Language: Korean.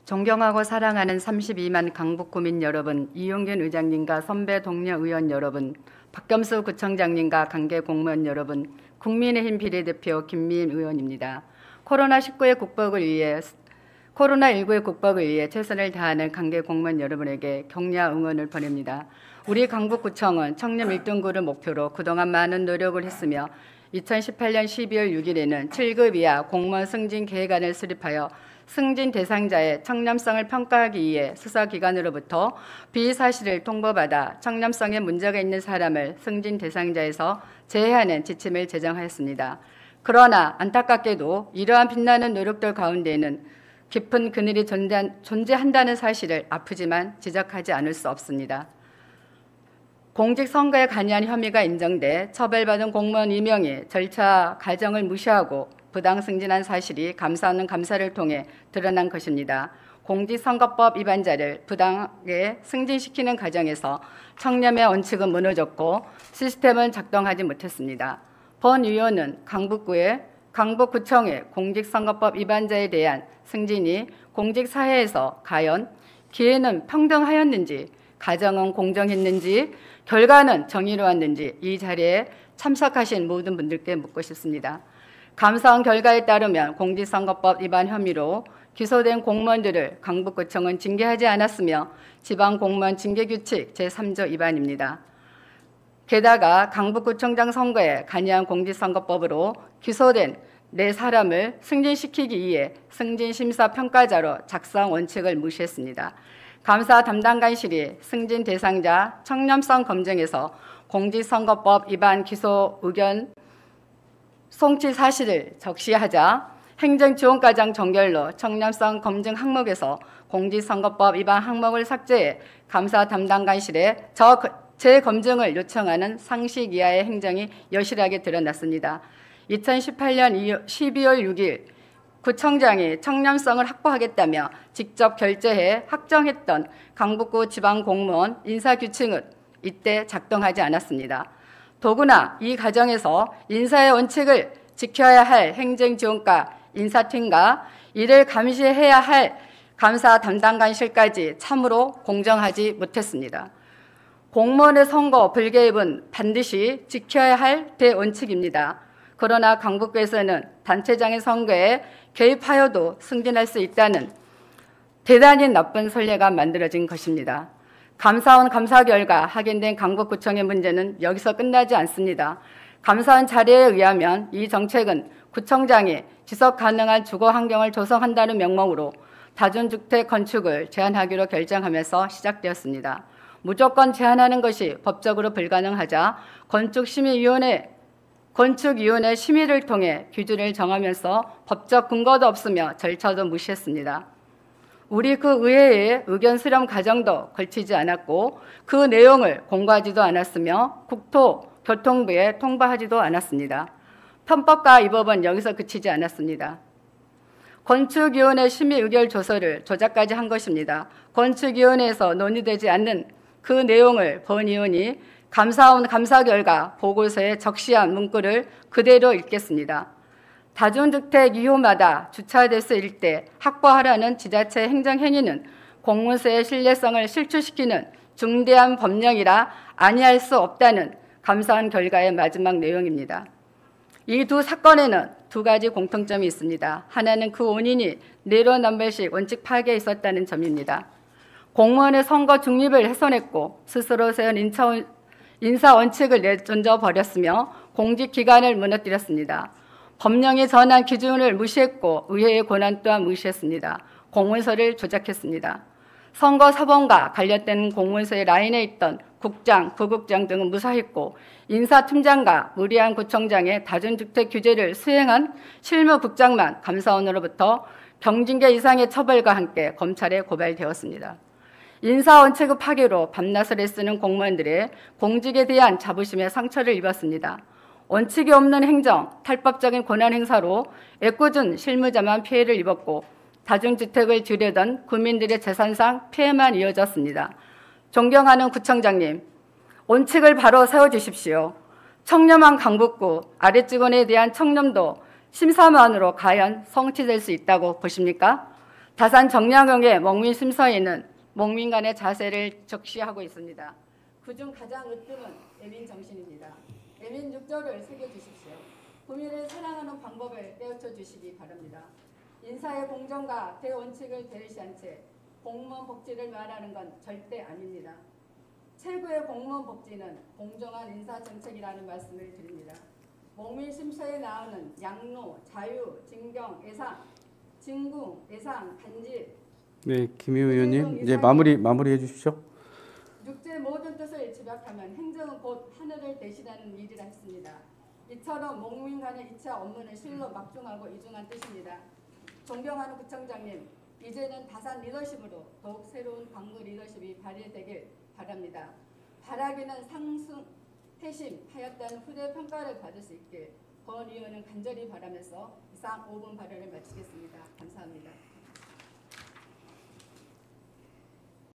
존경하고 사랑하는 32만 강북구민 여러분, 이용균 의장님과 선배 동료 의원 여러분, 박겸수 구청장님과 관계 공무원 여러분, 국민의힘 비례대표 김미인 의원입니다. 코로나19의 극복을 위해 최선을 다하는 관계 공무원 여러분에게 격려 응원을 보냅니다. 우리 강북구청은 청렴 1등구를 목표로 그동안 많은 노력을 했으며 2018년 12월 6일에는 7급 이하 공무원 승진 계획안을 수립하여 승진 대상자의 청렴성을 평가하기 위해 수사기관으로부터 비사실을 통보받아 청렴성에 문제가 있는 사람을 승진 대상자에서 제외하는 지침을 제정하였습니다. 그러나 안타깝게도 이러한 빛나는 노력들 가운데에는 깊은 그늘이 존재한다는 사실을 아프지만 지적하지 않을 수 없습니다. 공직선거에 관여한 혐의가 인정돼 처벌받은 공무원 2명이 절차 과정을 무시하고 부당 승진한 사실이 감사하는 감사를 통해 드러난 것입니다. 공직선거법 위반자를 부당하게 승진시키는 과정에서 청렴의 원칙은 무너졌고 시스템은 작동하지 못했습니다. 본 위원은 강북구청의 공직선거법 위반자에 대한 승진이 공직사회에서 과연 기회는 평등하였는지, 과정은 공정했는지, 결과는 정의로웠는지 이 자리에 참석하신 모든 분들께 묻고 싶습니다. 감사원 결과에 따르면 공직선거법 위반 혐의로 기소된 공무원들을 강북구청은 징계하지 않았으며 지방공무원 징계규칙 제3조 위반입니다. 게다가 강북구청장 선거에 관여한 공직선거법으로 기소된 4사람을 승진시키기 위해 승진심사평가자로 작성 원칙을 무시했습니다. 감사 담당관실이 승진 대상자 청렴성 검증에서 공직선거법 위반 기소 의견 송치 사실을 적시하자 행정지원과정 정결로 청렴성 검증 항목에서 공직선거법 위반 항목을 삭제해 감사 담당관실에 재검증을 요청하는 상식 이하의 행정이 여실하게 드러났습니다. 2018년 12월 6일 구청장이 청렴성을 확보하겠다며 직접 결재해 확정했던 강북구 지방공무원 인사규칙은 이때 작동하지 않았습니다. 더구나 이 과정에서 인사의 원칙을 지켜야 할 행정지원과 인사팀과 이를 감시해야 할 감사 담당관실까지 참으로 공정하지 못했습니다. 공무원의 선거 불개입은 반드시 지켜야 할 대원칙입니다. 그러나 강북구에서는 단체장의 선거에 개입하여도 승진할 수 있다는 대단히 나쁜 선례가 만들어진 것입니다. 감사원 감사 결과 확인된 강북구청의 문제는 여기서 끝나지 않습니다. 감사원 자료에 의하면 이 정책은 구청장이 지속 가능한 주거 환경을 조성한다는 명목으로 다중주택 건축을 제한하기로 결정하면서 시작되었습니다. 무조건 제한하는 것이 법적으로 불가능하자 건축위원회 심의를 통해 기준을 정하면서 법적 근거도 없으며 절차도 무시했습니다. 우리 그 의회의 의견 수렴 과정도 걸치지 않았고 그 내용을 공고하지도 않았으며 국토교통부에 통보하지도 않았습니다. 편법과 위법은 여기서 그치지 않았습니다. 건축위원회 심의 의결 조서를 조작까지 한 것입니다. 건축위원회에서 논의되지 않는 그 내용을 본 의원이 감사원 감사 결과 보고서에 적시한 문구를 그대로 읽겠습니다. 다중주택 2호마다 주차대수 일대 확보하라는 지자체 행정행위는 공문서의 신뢰성을 실추시키는 중대한 법령이라 아니할 수 없다는 감사원 결과의 마지막 내용입니다. 이 두 사건에는 두 가지 공통점이 있습니다. 하나는 그 원인이 내로남불식 원칙 파괴에 있었다는 점입니다. 공무원의 선거 중립을 훼손했고 스스로 세운 인사 원칙을 내던져 버렸으며 공직기관을 무너뜨렸습니다. 법령이 정한 기준을 무시했고 의회의 권한 또한 무시했습니다. 공문서를 조작했습니다. 선거 사범과 관련된 공문서의 라인에 있던 국장, 부국장 등은 무사했고 인사팀장과 무리한 구청장의 다중주택 규제를 수행한 실무국장만 감사원으로부터 병징계 이상의 처벌과 함께 검찰에 고발되었습니다. 인사원칙의 파괴로 밤낮을 애쓰는 공무원들의 공직에 대한 자부심에 상처를 입었습니다. 원칙이 없는 행정, 탈법적인 권한 행사로 애꿎은 실무자만 피해를 입었고 다중주택을 지으려던 국민들의 재산상 피해만 이어졌습니다. 존경하는 구청장님, 원칙을 바로 세워주십시오. 청렴한 강북구 아랫직원에 대한 청렴도 심사만으로 과연 성취될 수 있다고 보십니까? 다산 정량용의 목민 심서에는 목민 간의 자세를 적시하고 있습니다. 그중 가장 으뜸은 애민 정신입니다. 애민 6절을 새겨주십시오. 국민을 사랑하는 방법을 깨우쳐 주시기 바랍니다. 인사의 공정과 대원칙을 대시한 채 공무원 복지를 말하는 건 절대 아닙니다. 최고의 공무원 복지는 공정한 인사정책이라는 말씀을 드립니다. 목민 심서에 나오는 양로, 자유, 징경, 예상, 진궁, 예상, 간질. 네, 김희우 의원님 이제 마무리해 주십시오. 육지의 모든 뜻을 집약하면 행정은 곧 하늘을 대신하는 일이라 했습니다. 이처럼 목민 간의 이차 업무는 실로 막중하고 이중한 뜻입니다. 존경하는 구청장님, 이제는 다산 리더십으로 더욱 새로운 광구 리더십이 발휘되길 바랍니다. 바라기는 상승, 회심하였다는 후대 평가를 받을 수 있길 권 의원은 간절히 바라면서 이상 5분 발언을 마치겠습니다. 감사합니다.